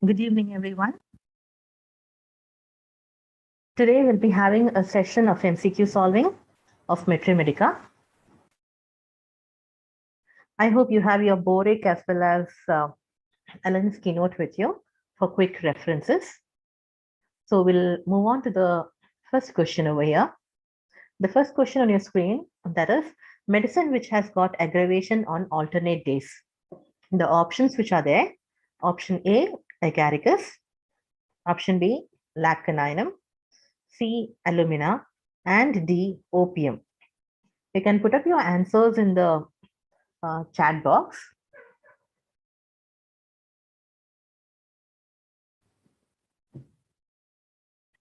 Good evening, everyone. Today we'll be having a session of MCQ solving of Medica. I hope you have your Boric as well as Alan's keynote with you for quick references. So we'll move on to the first question over here. The first question on your screen, that is medicine which has got aggravation on alternate days. The options which are there, option A, agaricus, option B, lacuninum, C, alumina, and D, opium. You can put up your answers in the chat box.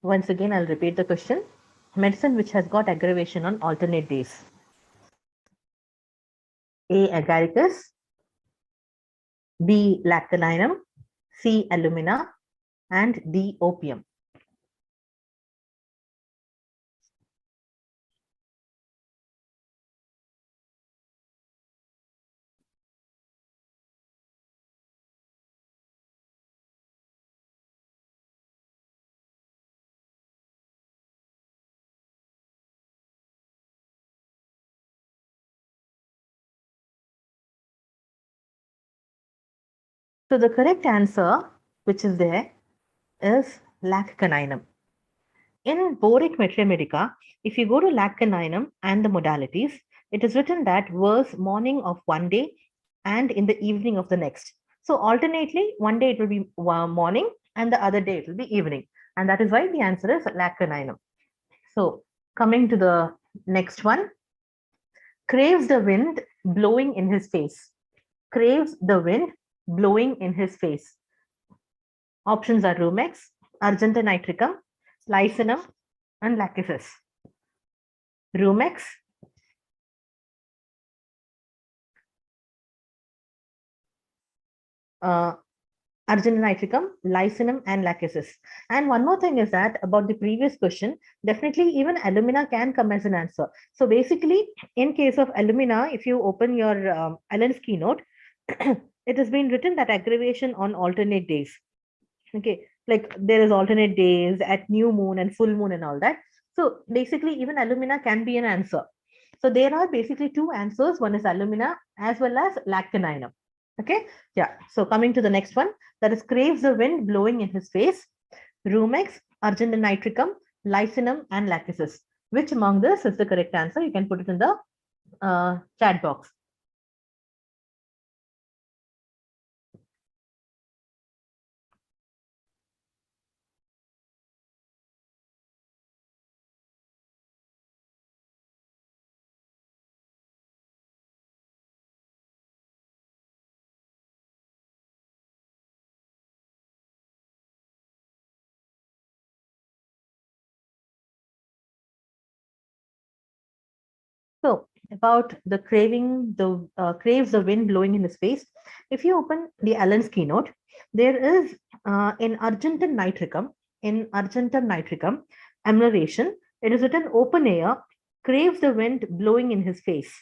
Once again, I'll repeat the question. Medicine which has got aggravation on alternate days. A, agaricus, B, lacuninum, C, alumina, and D, opium. So the correct answer, which is there, is lacuninum. In Boric Medica, if you go to lacuninum and the modalities, it is written that was morning of one day and in the evening of the next. So alternately, one day it will be morning and the other day it will be evening. And that is why the answer is lacuninum. So coming to the next one, craves the wind blowing in his face. Craves the wind blowing in his face. Options are rumex, argentinitricum, lysinum, and lachesis. Rumex, argentinitricum, lysinum, and lachesis. And one more thing is that about the previous question, definitely even alumina can come as an answer. So basically, in case of alumina, if you open your Alan's keynote, it has been written that aggravation on alternate days. Okay, like there is alternate days at new moon and full moon and all that. So basically, even alumina can be an answer. So there are basically two answers. One is alumina as well as lacuninum. Okay, yeah. So coming to the next one, that is craves the wind blowing in his face. Rumex, argentinitricum, lysinum, and lachesis. Which among this is the correct answer? You can put it in the chat box. So about the craves the wind blowing in his face. If you open the Alan's keynote, there is in Argentum nitricum, amelioration, it is written open air, craves the wind blowing in his face.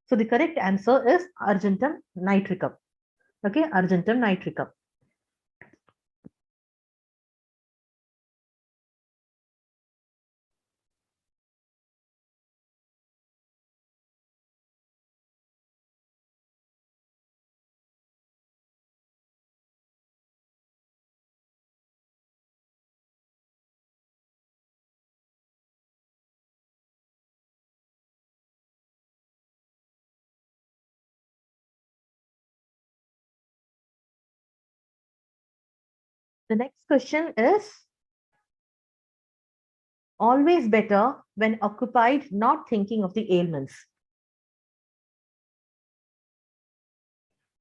So the correct answer is Argentum nitricum. Okay, Argentum nitricum. The next question is always better when occupied, not thinking of the ailments.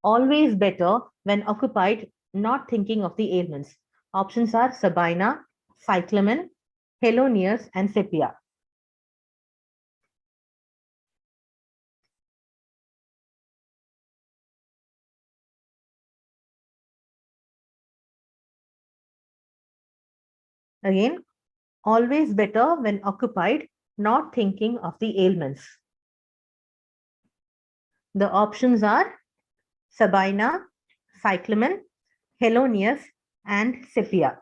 Always better when occupied, not thinking of the ailments. Options are Sabina, cyclamen, Helonius, and Sepia. Again, always better when occupied, not thinking of the ailments. The options are Sabina, cyclamen, Helonius, and Sepia.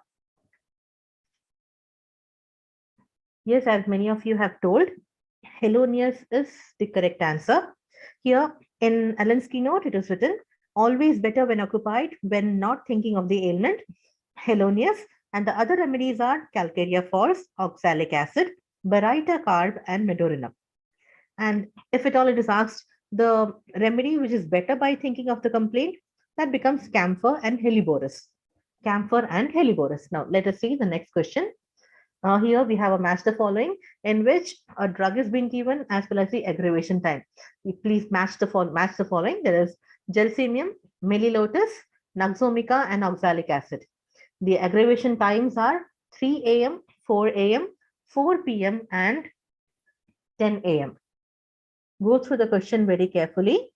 Yes, as many of you have told, Helonius is the correct answer. Here in Allen's keynote, it is written, always better when occupied when not thinking of the ailment, Helonius, and the other remedies are Calcarea falls, oxalic acid, baryta carb, and medorinum. And if at all it is asked, the remedy which is better by thinking of the complaint, that becomes camphor and helleborus. Camphor and helleborus. Now, let us see the next question. Here we have a match the following in which a drug is being given as well as the aggravation time. You please match the following. There is gelsemium, melilotus, naxomica, and oxalic acid. The aggravation times are 3 a.m., 4 a.m., 4 p.m., and 10 a.m. Go through the question very carefully.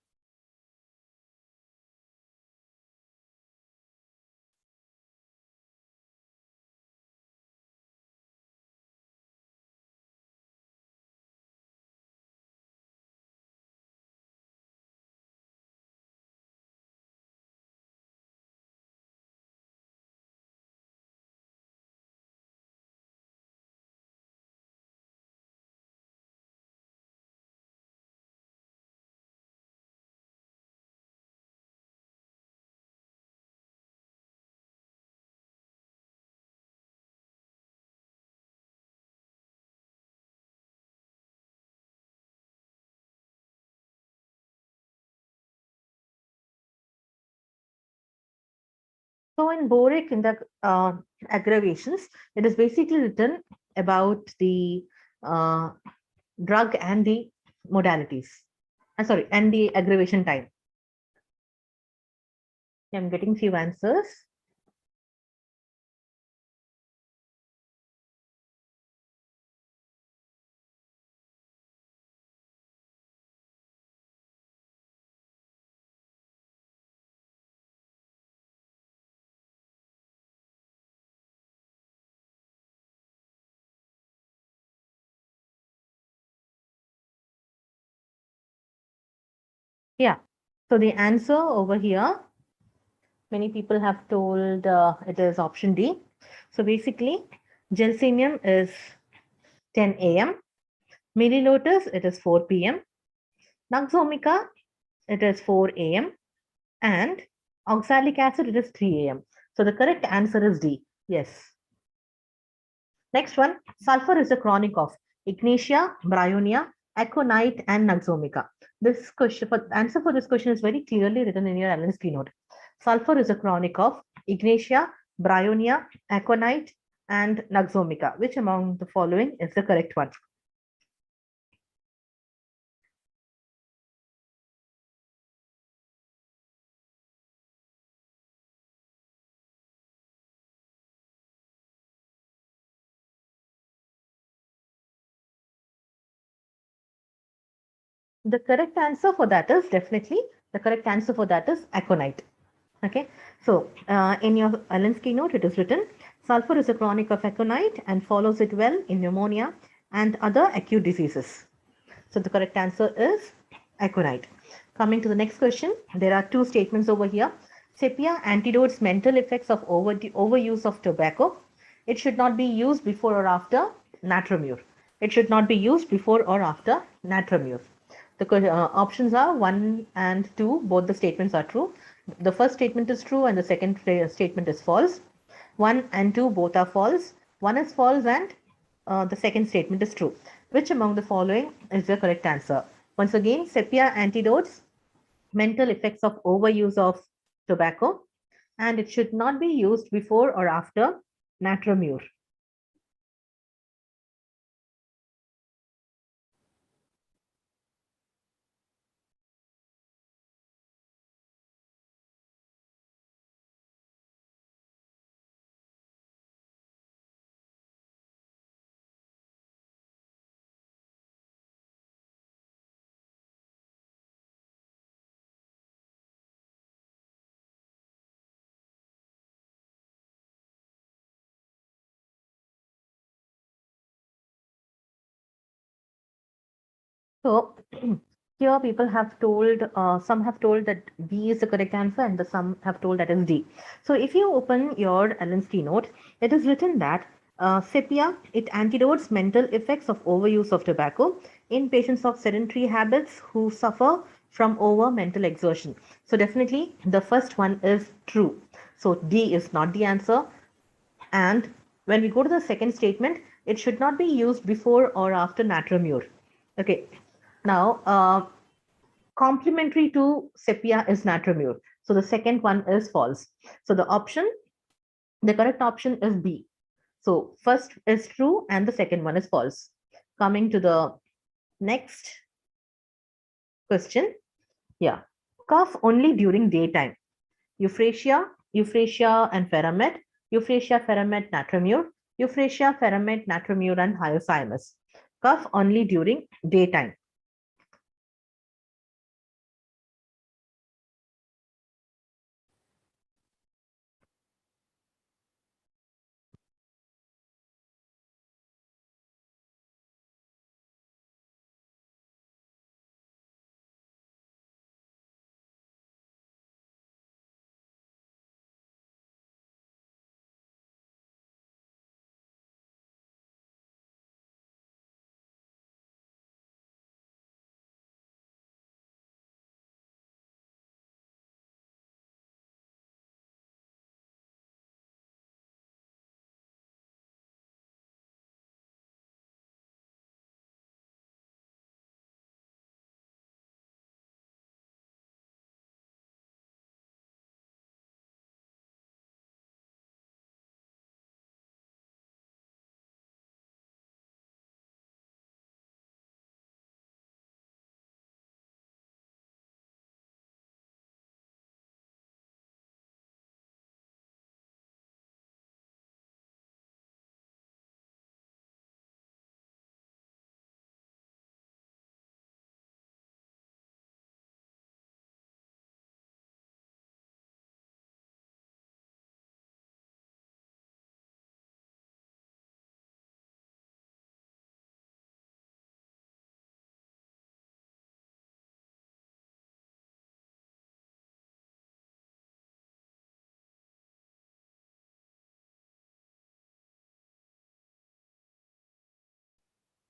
So in boric, in the aggravations, it is basically written about the uh, drug and the modalities. Sorry, and the aggravation time. I'm getting few answers. Yeah. So the answer over here, many people have told it is option D. So basically, gelsemium is 10 a.m. Melilotus, it is 4 p.m. Naxomica, it is 4 a.m. And oxalic acid, it is 3 a.m. So the correct answer is D. Yes. Next one, sulfur is a chronic of ignatia, bryonia, aconite, and naxomica. This question, answer for this question is very clearly written in your Allen's keynote. Sulfur is a chronic of ignatia, bryonia, aconite, and naxomica. Which among the following is the correct one? The correct answer for that is definitely the correct answer for that is aconite. Okay, so in your Allen's keynote, it is written sulfur is a chronic of aconite and follows it well in pneumonia and other acute diseases. So the correct answer is aconite. Coming to the next question, there are two statements over here. Sepia antidotes mental effects of overuse of tobacco. It should not be used before or after natrum. It should not be used before or after natrum. The options are 1 and 2. Both the statements are true. The first statement is true and the second statement is false. 1 and 2 both are false. 1 is false and the second statement is true. Which among the following is the correct answer? Once again, Sepia antidotes mental effects of overuse of tobacco, and it should not be used before or after natrum. So Here, people have told, some have told that B is the correct answer, and some have told that is D. So, if you open your Allen's keynote, it is written that Sepia, it antidotes mental effects of overuse of tobacco in patients of sedentary habits who suffer from over mental exertion. So, definitely the first one is true. So, D is not the answer. And when we go to the second statement, it should not be used before or after natrum. Okay. Now, complementary to sepia is natrum. So the second one is false. So the correct option is B. So first is true and the second one is false. Coming to the next question. Yeah. Cough only during daytime. Euphrasia and Ferromet, Euphrasia Ferromet natramure, Euphrasia Ferromet natramure and hyoscyamus. Cough only during daytime.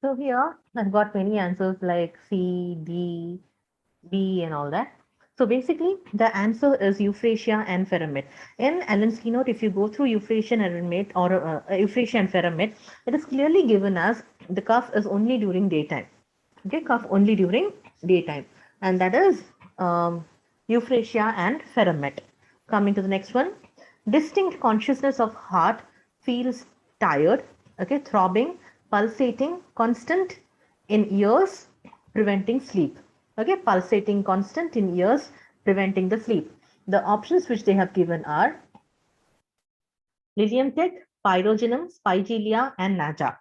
So here I've got many answers like C, D, B, and all that. So basically, the answer is Euphrasia and Ferromet. In Allen's keynote, if you go through Euphrasia and Ferromet or Euphrasia and Ferromet, it is clearly given as the cough is only during daytime. Okay, cough only during daytime, and that is Euphrasia and Ferromet. Coming to the next one, distinct consciousness of heart feels tired. Okay, throbbing, pulsating, constant in ears, preventing sleep. Okay, pulsating constant in ears, preventing the sleep. The options which they have given are Lilium tech, Pyrogenum, Spigelia, and Naja.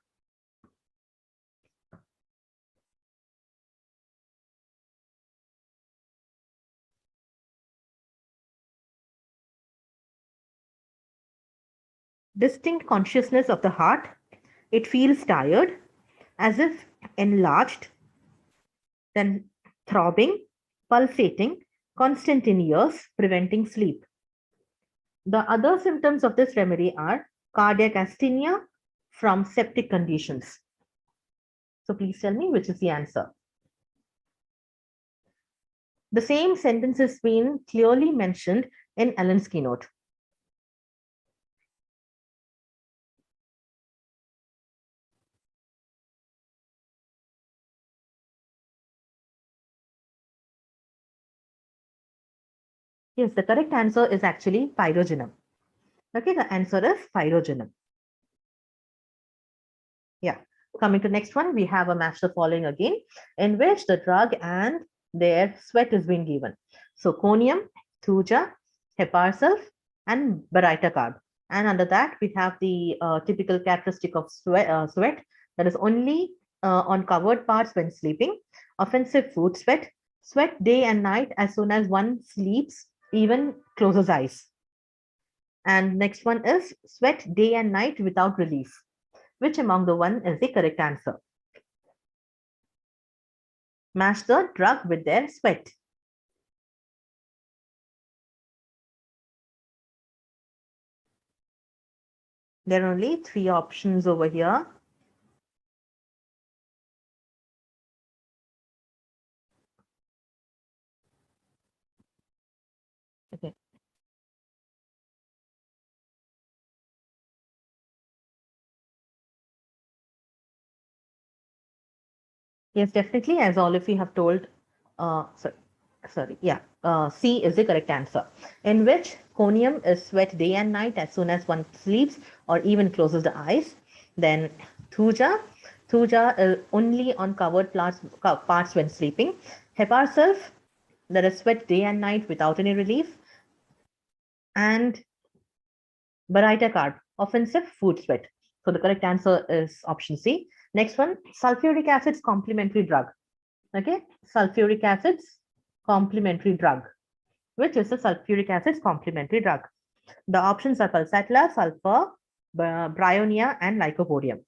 Distinct consciousness of the heart. It feels tired, as if enlarged, then throbbing, pulsating, constant in ears, preventing sleep. The other symptoms of this remedy are cardiac asthenia from septic conditions. So please tell me which is the answer. The same sentence has been clearly mentioned in Allen's keynote. Yes, the correct answer is actually pyrogenum. Okay, the answer is pyrogenum. Yeah. Coming to next one, we have a match the following again, in which the drug and their sweat is being given. So conium, thuja, heparsulf, and baryta carb. And under that, we have the typical characteristic of sweat that is only on covered parts when sleeping, offensive food sweat, sweat day and night as soon as one sleeps, even closes eyes. And next one is sweat day and night without relief. Which among the one is the correct answer? Match the drug with their sweat. There are only 3 options over here. Okay. Yes, definitely, as all of you have told, C is the correct answer, in which conium is sweat day and night as soon as one sleeps or even closes the eyes. Then thuja is only on covered parts when sleeping. Heparsulf, that is sweat day and night without any relief. And baryta carb, offensive food sweat. So the correct answer is option C. Next one, sulfuric acid's complementary drug. Okay, sulfuric acid's complementary drug. Which is the sulfuric acid's complementary drug? The options are pulsatilla, sulfur, bryonia, and lycopodium.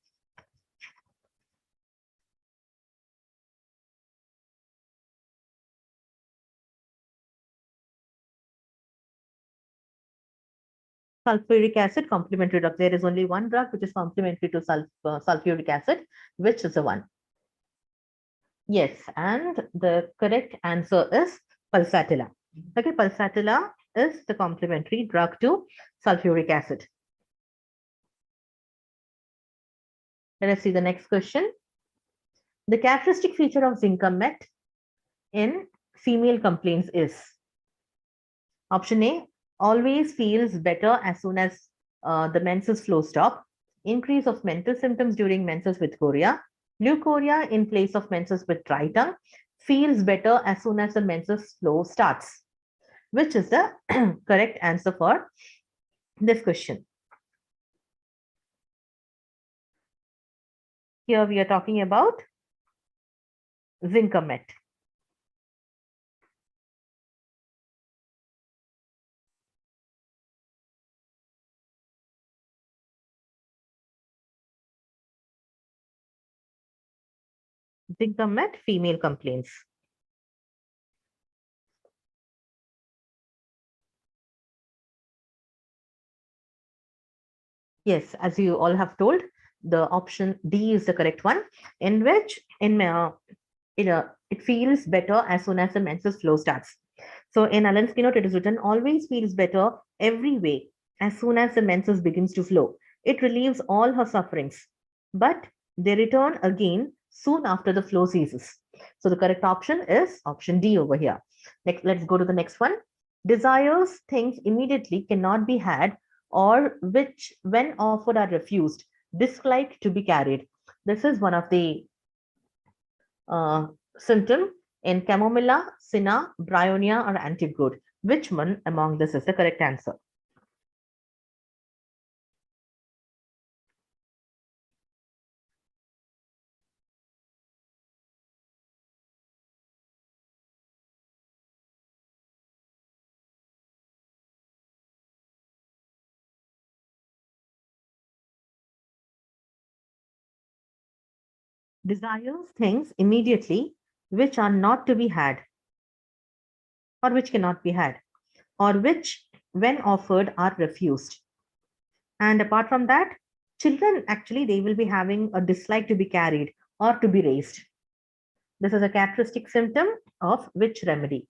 Sulfuric acid complementary drug. There is only one drug which is complementary to sulfuric acid. Which is the one? Yes, and the correct answer is pulsatilla. Okay, pulsatilla is the complementary drug to sulfuric acid. Let us see the next question. The characteristic feature of zinc in female complaints is option A, always feels better as soon as the menses flow stop, increase of mental symptoms during menses with chorea, leukorrhea in place of menses with dry tongue, feels better as soon as the menses flow starts. Which is the correct answer for this question? Here we are talking about zinc. Zinc female complaints. Yes, as you all have told, the option D is the correct one, in which it feels better as soon as the menses flow starts. So in Alan's keynote, it is written, always feels better every way as soon as the menses begins to flow. It relieves all her sufferings, but they return again soon after the flow ceases. So the correct option is option D over here. Next, let's go to the next one. Desires things immediately cannot be had, or which, when offered, are refused, dislike to be carried. This is one of the symptom in chamomilla, cinna, bryonia, or antidote. Which one among this is the correct answer? Desires things immediately which are not to be had, or which cannot be had, or which, when offered, are refused. And apart from that, children actually they will be having a dislike to be carried or to be raised. This is a characteristic symptom of which remedy?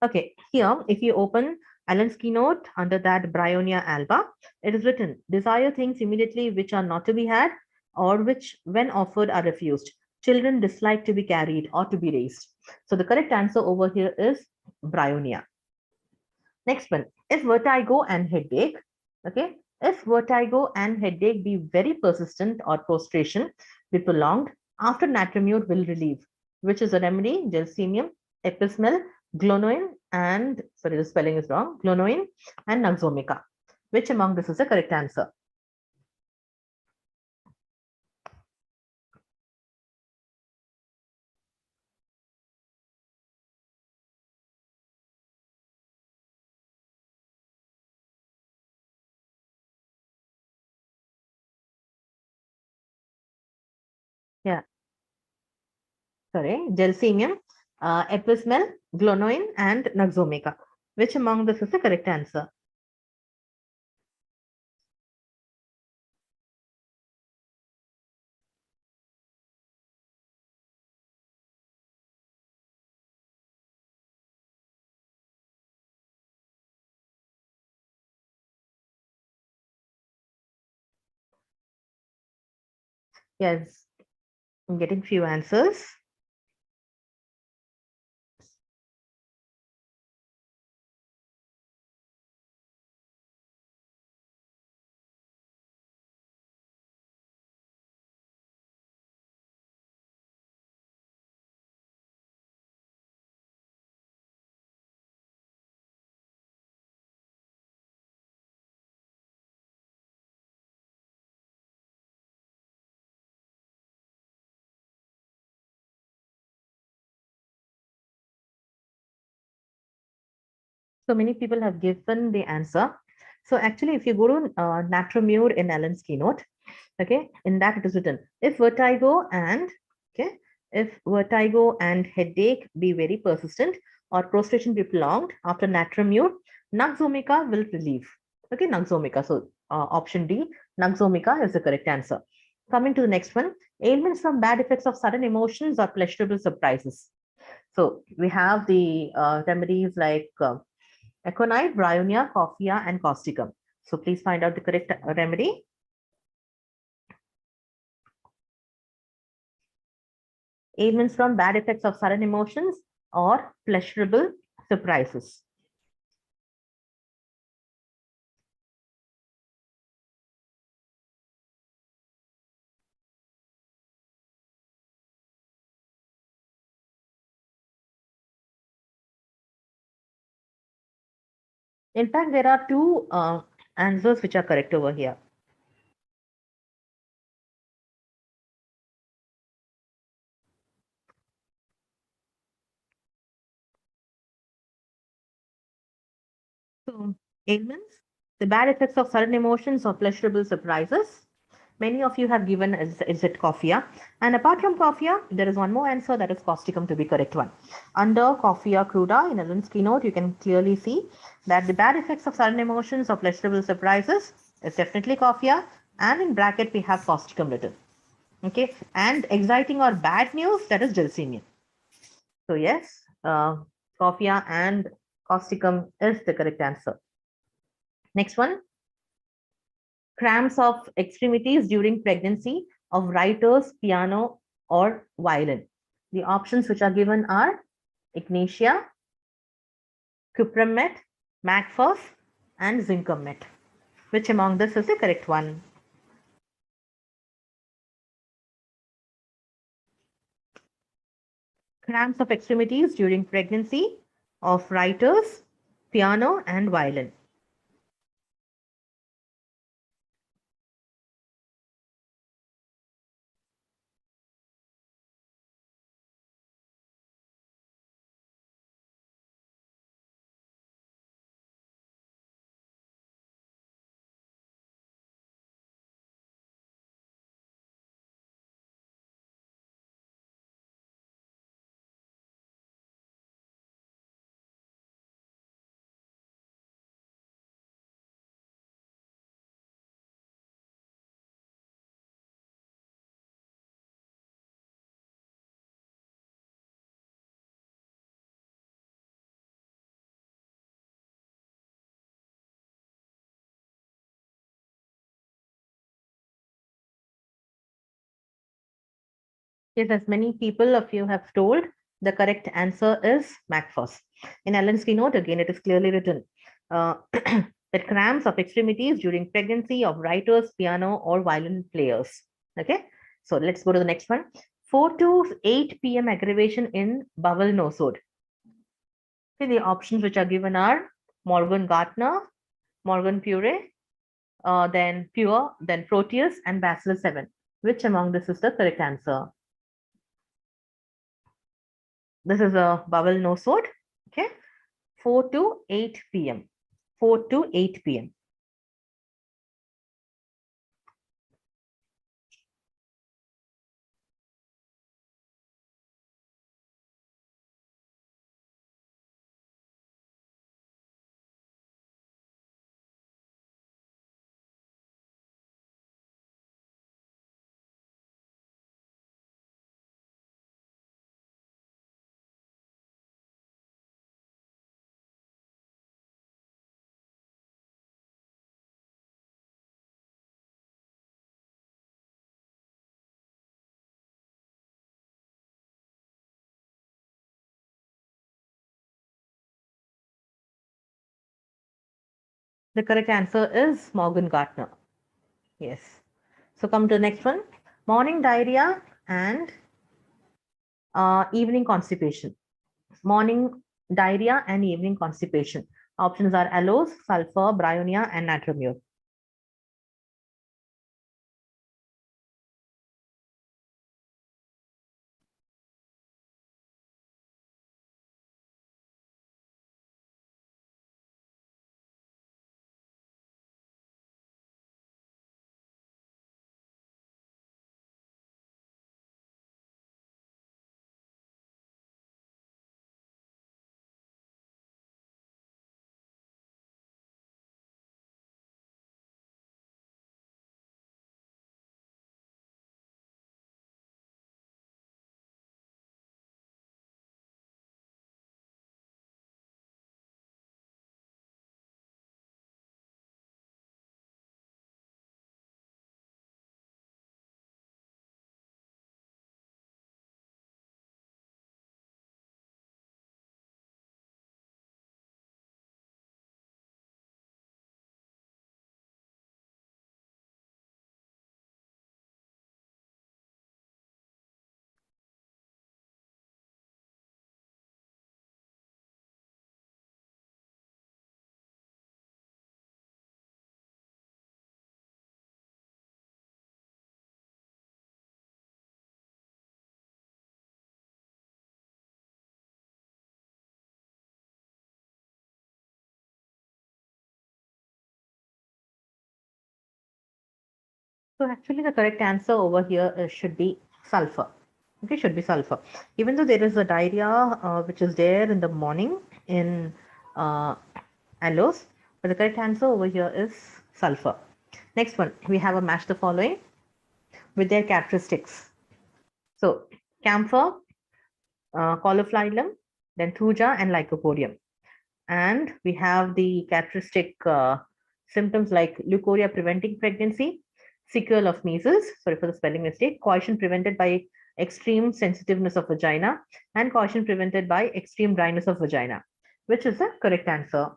Okay, here, if you open Allen's keynote under that Bryonia alba, it is written, desire things immediately which are not to be had, or which, when offered, are refused. Children dislike to be carried or to be raised. So the correct answer over here is Bryonia. Next one, if vertigo and headache, okay, if vertigo and headache be very persistent or prostration be prolonged, after natramute will relieve. Which is a remedy? Gelsemium, epismel, glonoin, and sorry, the spelling is wrong, glonoin and naxomica. Which among this is the correct answer? Yeah, sorry, gelsemium, epismel, glonoin, and naxomica. Which among this is the correct answer? Yes, I'm getting few answers. So many people have given the answer. So actually, if you go to natrum in Allen's keynote, okay, in that it is written, if vertigo and, okay, if vertigo and headache be very persistent or prostration be prolonged after natrum, naxomica will relieve. Okay, naxomica. So option D, naxomica is the correct answer. Coming to the next one, ailments from bad effects of sudden emotions or pleasurable surprises. So we have the remedies like aconite, bryonia, coffea, and causticum. So please find out the correct remedy. Ailments from bad effects of sudden emotions or pleasurable surprises. In fact, there are two answers which are correct over here. So, ailments, the bad effects of sudden emotions or pleasurable surprises. Many of you have given is it coffea. And apart from coffea, there is one more answer, that is causticum to be correct one. Under coffea cruda in Allen's keynote, you can clearly see that the bad effects of sudden emotions or pleasurable surprises is definitely coffea. And in bracket, we have causticum written. Okay. And exciting or bad news, that is gelsemium. So yes, coffea and causticum is the correct answer. Next one, cramps of extremities during pregnancy of writers, piano, or violin. The options which are given are ignatia, cupromet, macphos, and zincomet. Which among this is the correct one? Cramps of extremities during pregnancy of writers, piano, and violin. Yes, as many people of you have told, the correct answer is macphos. In Allen's keynote, again, it is clearly written that cramps of extremities during pregnancy of writers, piano, or violin players. Okay, so let's go to the next one. 4 to 8 p.m. aggravation in bowel nosode. Okay, the options which are given are Morgan Gartner, Morgan Pure, then Pure, then Proteus, and Bacillus 7. Which among this is the correct answer? This is a bowel nosode. Okay, 4 to 8 p.m. 4 to 8 p.m. The correct answer is Morgan Gartner. Yes. So come to the next one. Morning diarrhea and evening constipation. Morning diarrhea and evening constipation. Options are aloes, sulfur, bryonia, and natrum. So actually the correct answer over here should be sulfur. Okay, should be sulfur. Even though there is a diarrhea which is there in the morning in uh, aloes, but the correct answer over here is sulfur. Next one, we have a match the following with their characteristics. So camphor, cauliflower, then thuja and lycopodium. And we have the characteristic symptoms like leukorrhea preventing pregnancy, sequel of measles, sorry for the spelling mistake, coition prevented by extreme sensitiveness of vagina, and coition prevented by extreme dryness of vagina. Which is the correct answer?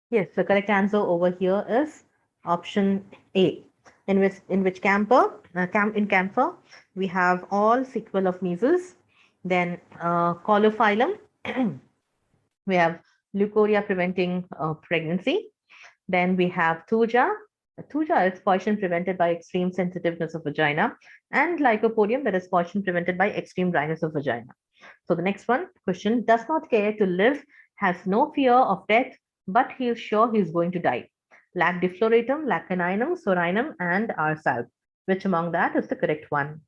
Yes, the correct answer over here is option A. In which in camphor, we have all sequel of measles, then cauliflower, we have leukorrhea preventing pregnancy. Then we have thuja. Thuja is coition prevented by extreme sensitiveness of vagina, and lycopodium, that is coition prevented by extreme dryness of vagina. So the next one question: does not care to live, has no fear of death, but he is sure he is going to die. Lac defloratum, lacaninum, sorinum, and arsalp. Which among that is the correct one?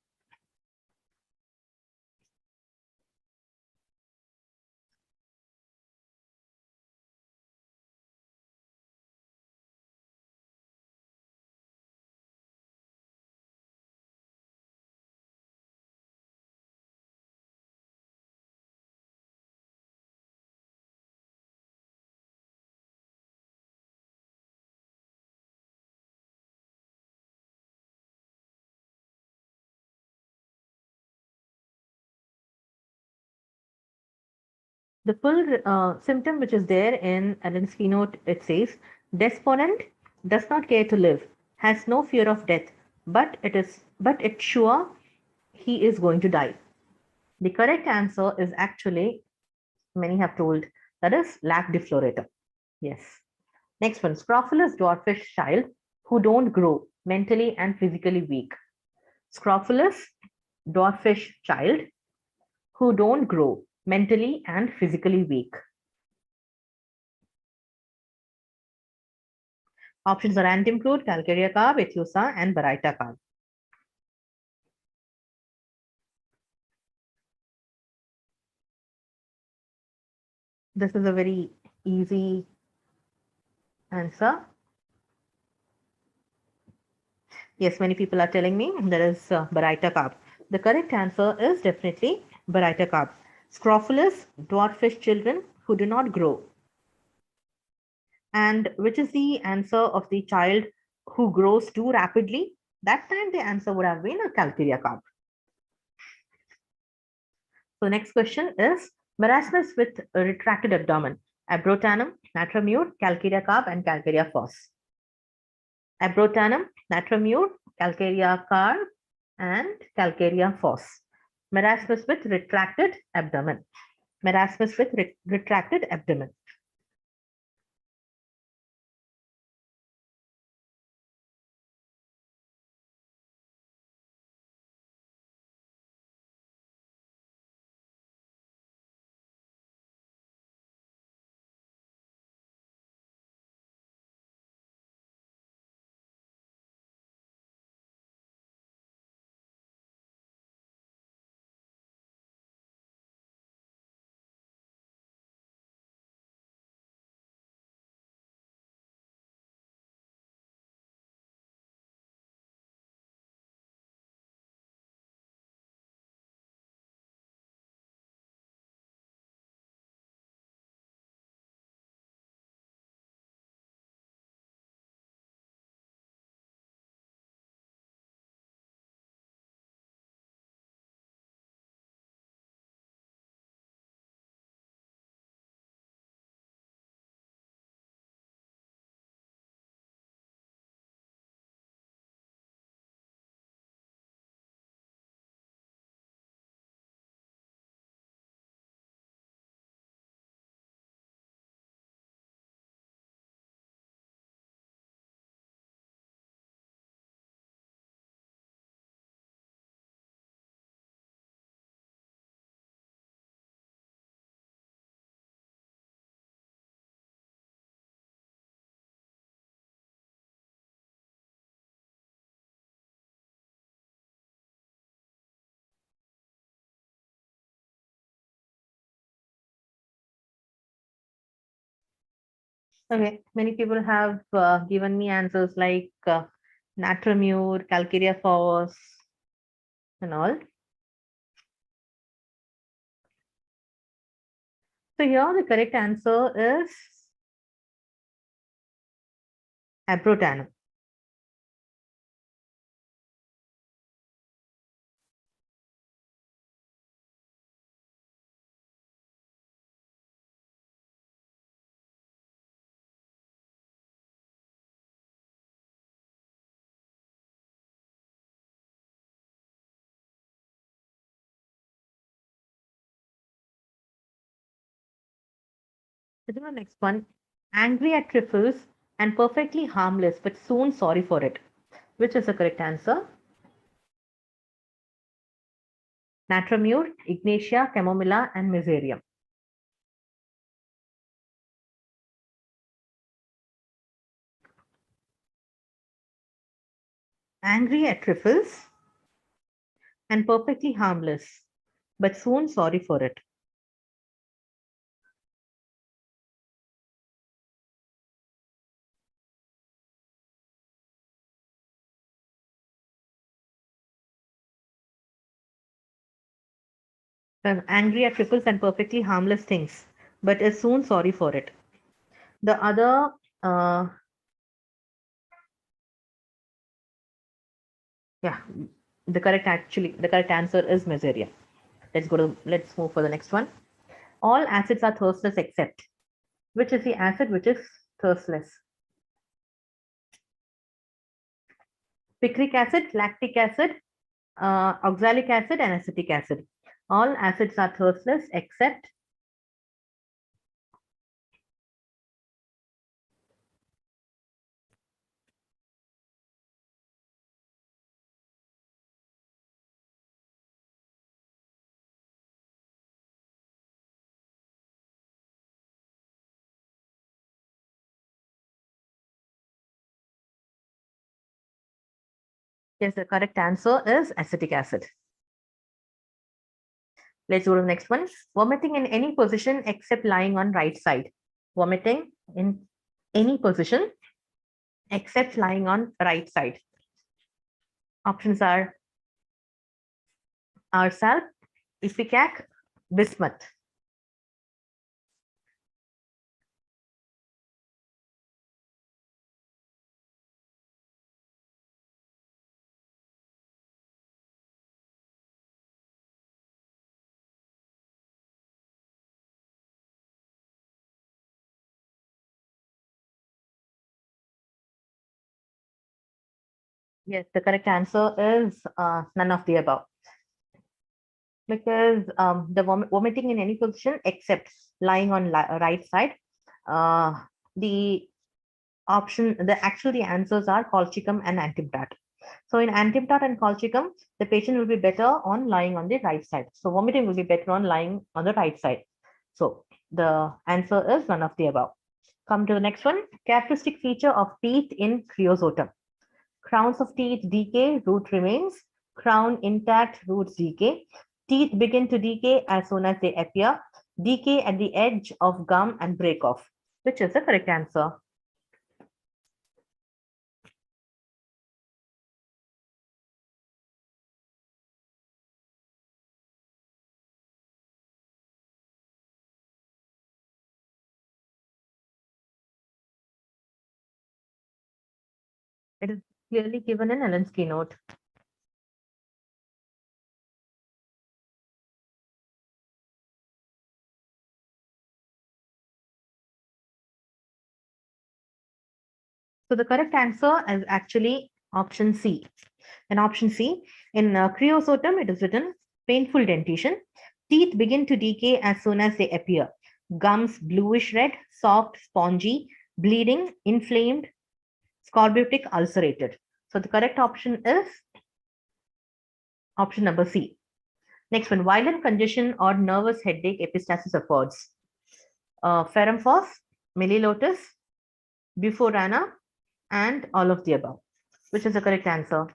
The full symptom which is there in Allen's keynote, it says, Desponent does not care to live, has no fear of death, but it's sure he is going to die. The correct answer is actually, many have told, that is lac defloratum. Yes. Next one, scrofulous dwarfish child who don't grow, mentally and physically weak. Scrofulous dwarfish child who don't grow, mentally and physically weak. Options are antimcrude, calcarea carb, ethusa, and baryta carb. This is a very easy answer. Yes, many people are telling me there is baryta carb. The correct answer is definitely baryta carb. Scrophulus, dwarfish children who do not grow. And which is the answer of the child who grows too rapidly? That time the answer would have been a calcaria carb. So next question is marasmus with a retracted abdomen. Abrotanum, natramure, calcaria carb, and calcaria phos. Abrotanum, natramure, calcaria carb, and calcaria phos. Marasmus with retracted abdomen. Marasmus with retracted abdomen. Okay, many people have given me answers like natramure, calcaria phos, and all. So here the correct answer is abrotanum. So the next one, angry at trifles and perfectly harmless, but soon sorry for it. Which is the correct answer? Natramure, ignatia, chamomilla, and miserium. Angry at trifles and perfectly harmless, but soon sorry for it. Angry at trifles and perfectly harmless things, but is soon sorry for it. The other, yeah, the correct answer is Mesoria. Let's move for the next one. All acids are thirstless except, which is the acid which is thirstless? Picric acid, lactic acid, oxalic acid, and acetic acid. All acids are thirstless except yes, the correct answer is acetic acid. Let's go to the next one. Vomiting in any position except lying on right side. Vomiting in any position except lying on right side. Options are Arsalp, Ipecac, Bismuth. Yes, the correct answer is none of the above. Because the vomiting in any position except lying on right side, uh, the the answers are colchicum and antidote. So in antidote and colchicum, the patient will be better on lying on the right side. So vomiting will be better on lying on the right side. So the answer is none of the above. Come to the next one. Characteristic feature of teeth in creosotum. Crowns of teeth decay, root remains. Crown intact, roots decay. Teeth begin to decay as soon as they appear. Decay at the edge of gum and break off. Which is the correct answer? It is clearly given in Allen's keynote. So the correct answer is actually option C. In option C, in creosotum, it is written painful dentition. Teeth begin to decay as soon as they appear. Gums bluish red, soft, spongy, bleeding, inflamed, scorbutic, ulcerated. So the correct option is option number C. Next one, violin congestion or nervous headache epistasis affords. Ferrum phos, Millilotus, Buforana, and all of the above. Which is the correct answer?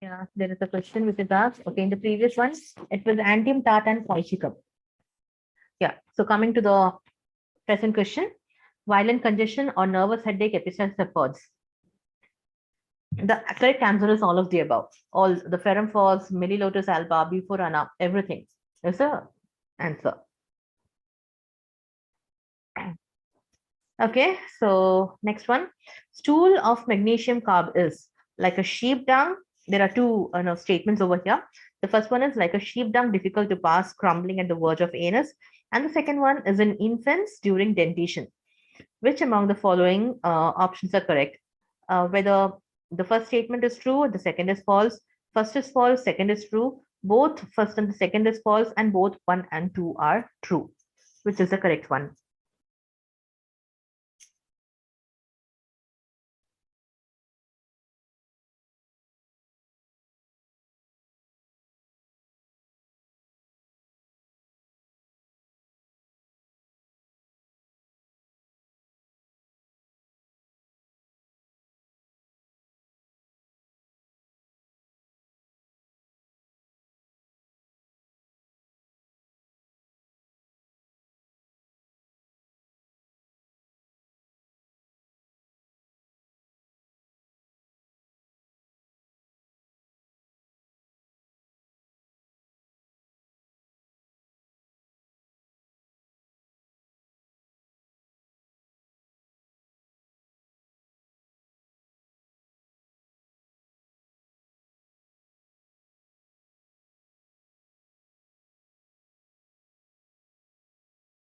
Yeah, there is a question which is asked. Okay, in the previous one, it was antium tart and colchicum. Yeah, so coming to the present question, violent congestion or nervous headache epistasis affords. The correct answer is all of the above. All the ferrum phos, Millilotus alba, Buforana, everything is the answer. Okay, so next one, stool of magnesium carb is like a sheep dung. There are two statements over here. The first one is like a sheep dung, difficult to pass, crumbling at the verge of anus. And the second one is in infants during dentition. Which among the following options are correct? Whether the first statement is true, the second is false, first is false, second is true, both first and the second is false, and both one and two are true. Which is the correct one?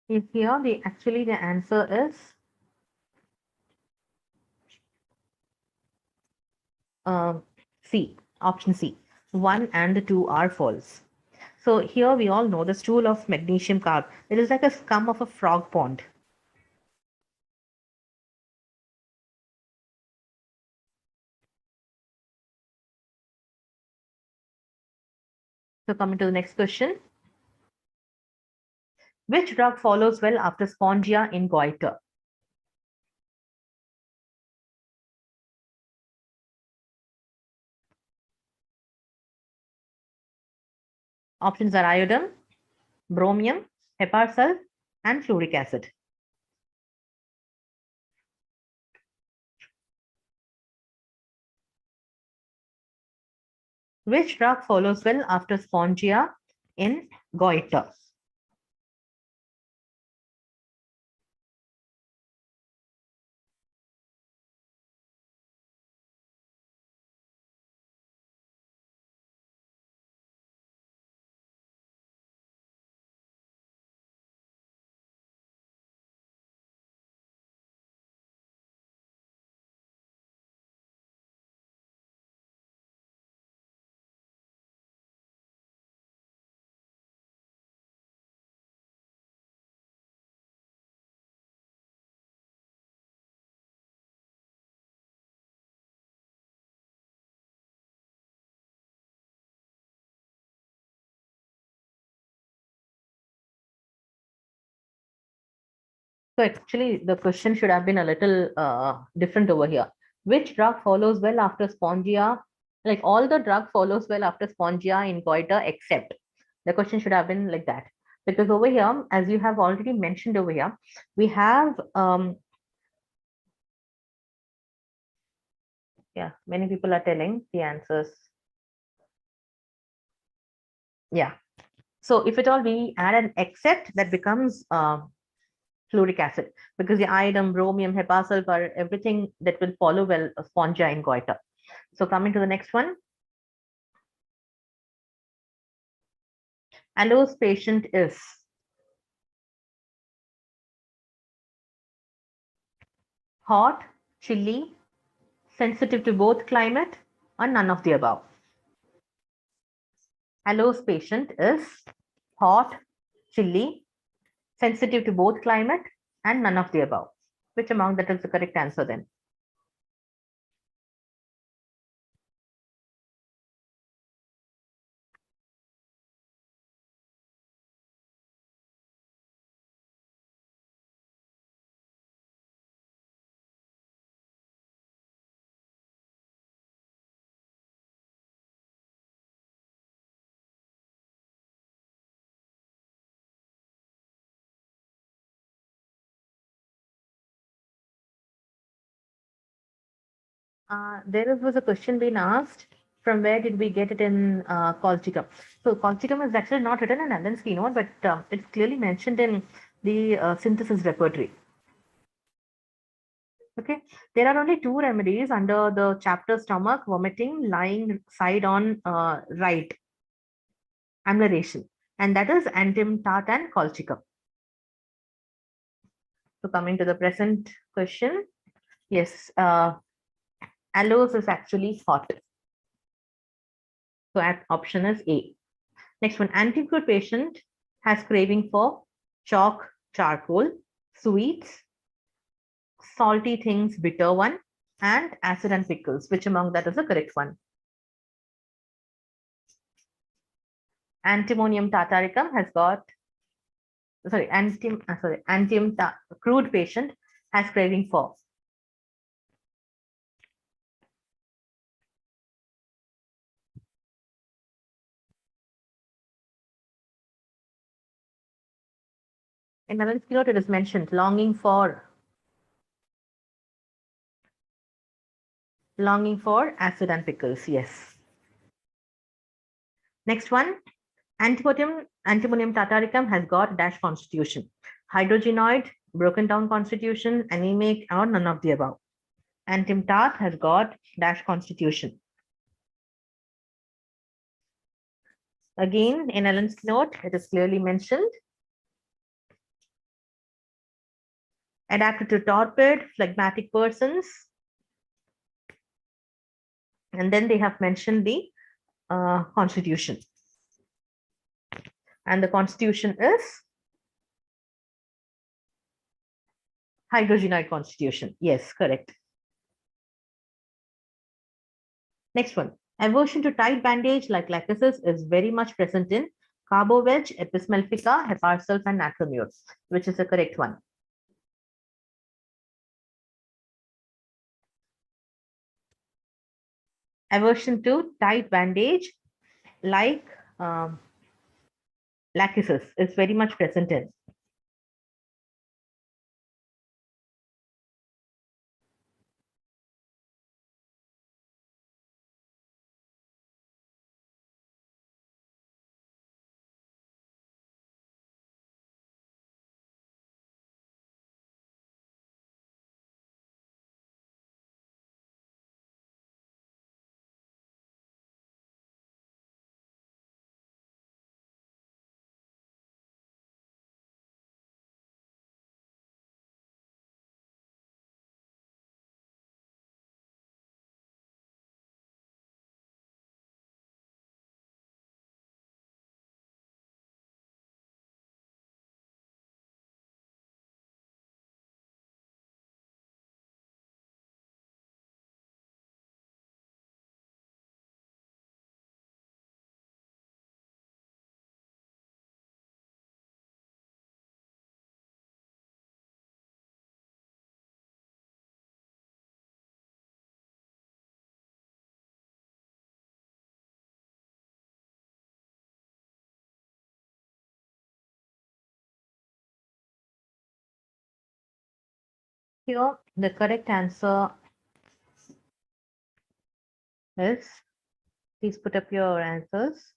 Is here the answer is uh, C, option C. 1 and the 2 are false. So here we all know the stool of magnesium carb. It is like a scum of a frog pond. So coming to the next question. Which drug follows well after spongia in goiter? Options are iodine, bromium, heparsult, and fluoric acid. Which drug follows well after spongia in goiter? So actually, the question should have been a little different over here. Which drug follows well after spongia? Like all the drug follows well after spongia in goiter, except the question should have been like that. Because over here, as you have already mentioned over here, we have yeah, many people are telling the answers. Yeah. So if at all we add an except, that becomes fluoric acid, because the iodine, bromium, hepasulfur, everything that will follow well spongia in goiter. So coming to the next one. Allo's patient is hot, chilly, sensitive to both climate, or none of the above. Allo's patient is hot, chilly, sensitive to both climate, and none of the above. Which among that is the correct answer then? There was a question being asked, from where did we get it in colchicum? So colchicum is actually not written in Allen's keynote, but it's clearly mentioned in the synthesis repertory. Okay, there are only two remedies under the chapter stomach vomiting, lying side on right, ambulation, and that is antidote and colchicum. So coming to the present question, yes, aloes is actually hot. So option is A. Next one, anti-food patient has craving for chalk, charcoal, sweets, salty things, bitter one, and acid and pickles. Which among that is the correct one? Antimonium tartaricum has got, sorry, crude patient has craving for in Allen's keynote it is mentioned longing for acid and pickles. Yes. Next one, antimonium tartaricum has got dash constitution, hydrogenoid, broken down constitution, anemic, or none of the above. Antimtat has got dash constitution. Again, in Allen's note, it is clearly mentioned. Adapted to torpid, phlegmatic persons. And then they have mentioned the constitution. And the constitution is hydrogenoid constitution. Yes, correct. Next one. Aversion to tight bandage like lachesis is very much present in carboveg, epismelfica, heparsulf, and natrum, which is the correct one. Aversion to tight bandage like lachesis is very much present in. Here, the correct answer is, please put up your answers.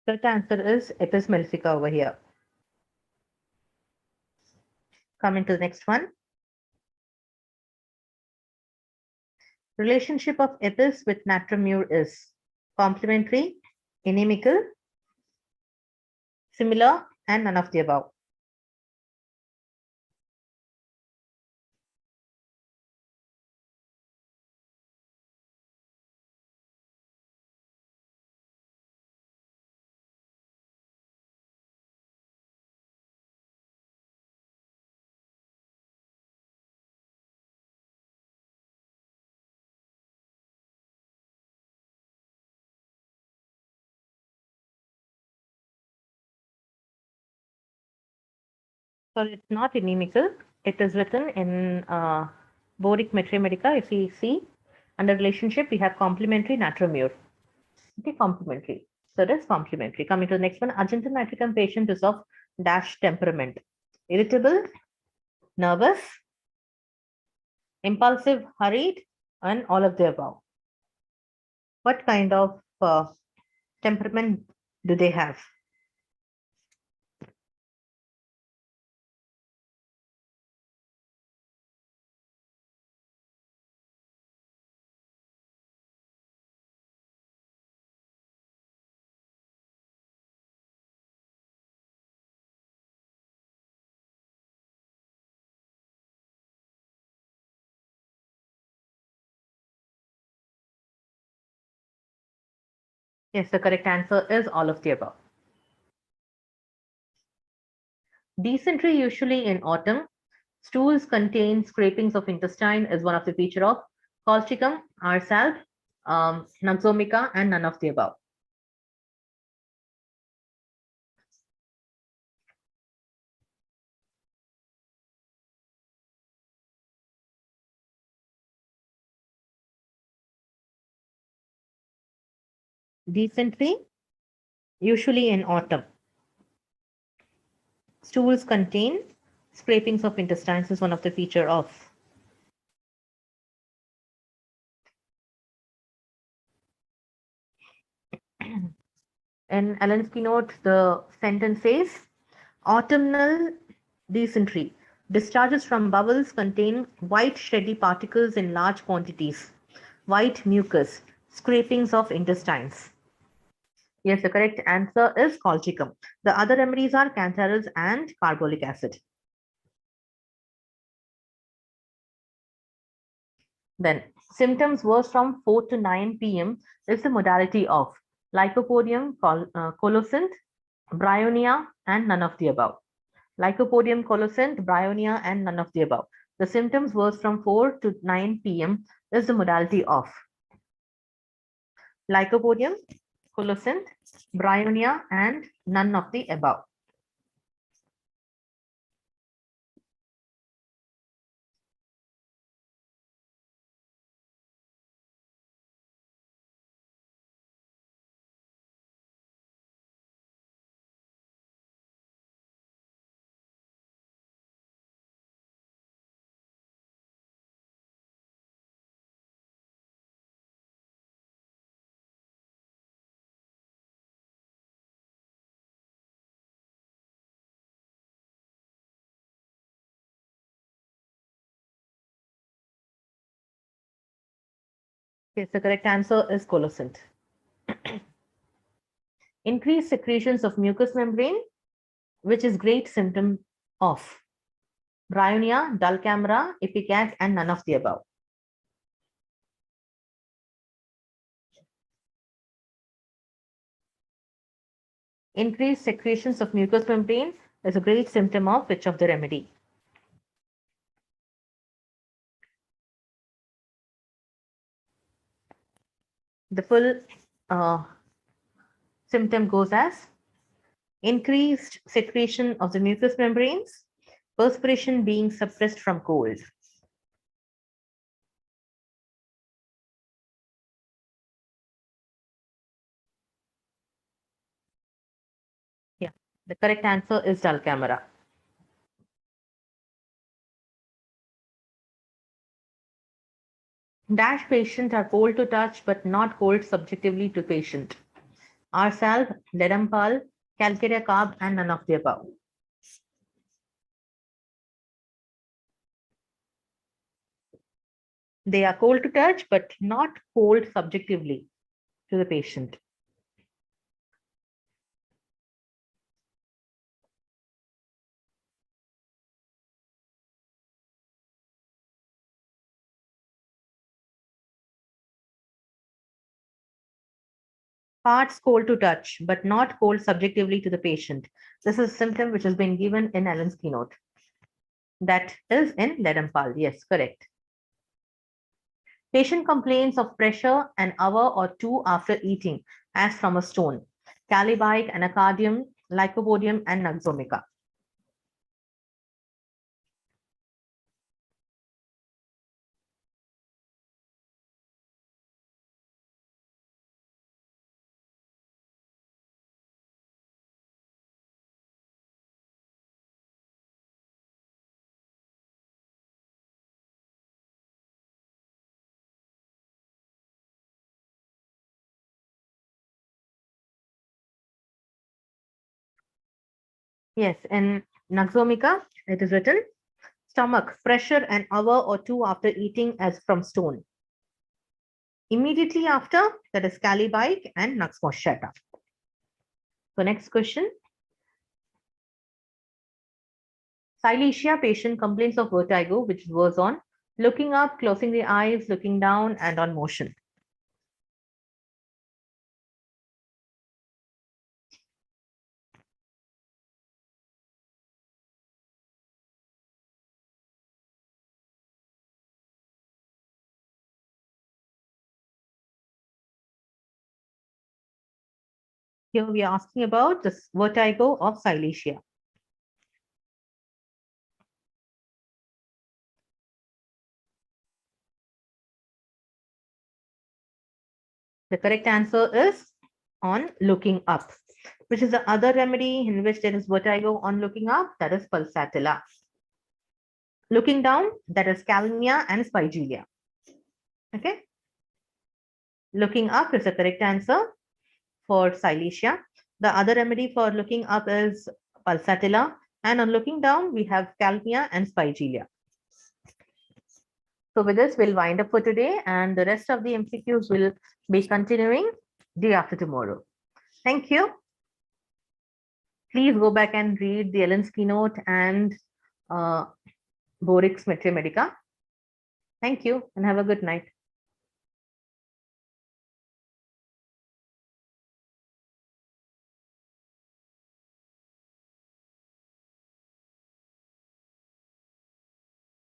Correct answer is epismelfica over here. Coming to the next one. Relationship of epis with natrum is complementary, inimical, similar, and none of the above. So it's not inimical. It is written in Boric Materia Medica. If we see under relationship, we have complementary natrum. Okay, complementary. So it is complementary. Coming to the next one, Argentine nitricum patient is of dash temperament. Irritable, nervous, impulsive, hurried, and all of the above. What kind of temperament do they have? Yes, the correct answer is all of the above. Dysentery usually in autumn. Stools contain scrapings of intestine is one of the feature of colchicum, arsalp, noxomica, and none of the above. Dysentery usually in autumn. Stools contain scrapings of intestines is one of the feature of. in Allen's keynote, the sentence says, autumnal dysentery. Discharges from bowels contain white shreddy particles in large quantities. White mucus. Scrapings of intestines. Yes, the correct answer is colchicum. The other remedies are cantharids and carbolic acid. Then, symptoms worse from 4 to 9 p.m. is the modality of Lycopodium colocynth, bryonia, and none of the above. Lycopodium colocynth, bryonia, and none of the above. The symptoms worse from 4 to 9 p.m. is the modality of Lycopodium colocynth, bryonia, and none of the above. Yes, the correct answer is colocynth. Increased secretions of mucous membrane, which is great symptom of bryonia, dull camera, ipecac, and none of the above. Increased secretions of mucous membrane is a great symptom of which of the remedy? The full symptom goes as increased secretion of the mucous membranes, perspiration being suppressed from cold. Yeah, the correct answer is dull camera. Dash patients are cold to touch but not cold subjectively to patient. Arsalve, Ledampal, calcarea carb, and none of the above. They are cold to touch but not cold subjectively to the patient. Parts cold to touch, but not cold subjectively to the patient. This is a symptom which has been given in Allen's keynote. That is in Ledampal. Yes, correct. Patient complains of pressure an hour or two after eating, as from a stone. Calibic, anacardium, lycopodium, and naxomica. Yes, in naxomica, it is written, stomach, pressure an hour or two after eating as from stone. Immediately after, that is calibic and naxmoschata. So next question. Silesia patient complains of vertigo, which was on looking up, closing the eyes, looking down, and on motion. Here we are asking about this vertigo of Silesia. The correct answer is on looking up, which is the other remedy in which there is vertigo on looking up, that is pulsatilla. Looking down, that is calmia and spigelia. Okay. Looking up is the correct answer for Silesia. The other remedy for looking up is pulsatilla, and on looking down, we have calmia and spigelia. So with this, we'll wind up for today, and the rest of the MCQs will be continuing day after tomorrow. Thank you. Please go back and read the Ellen's keynote and Borik's Materia Medica. Thank you and have a good night.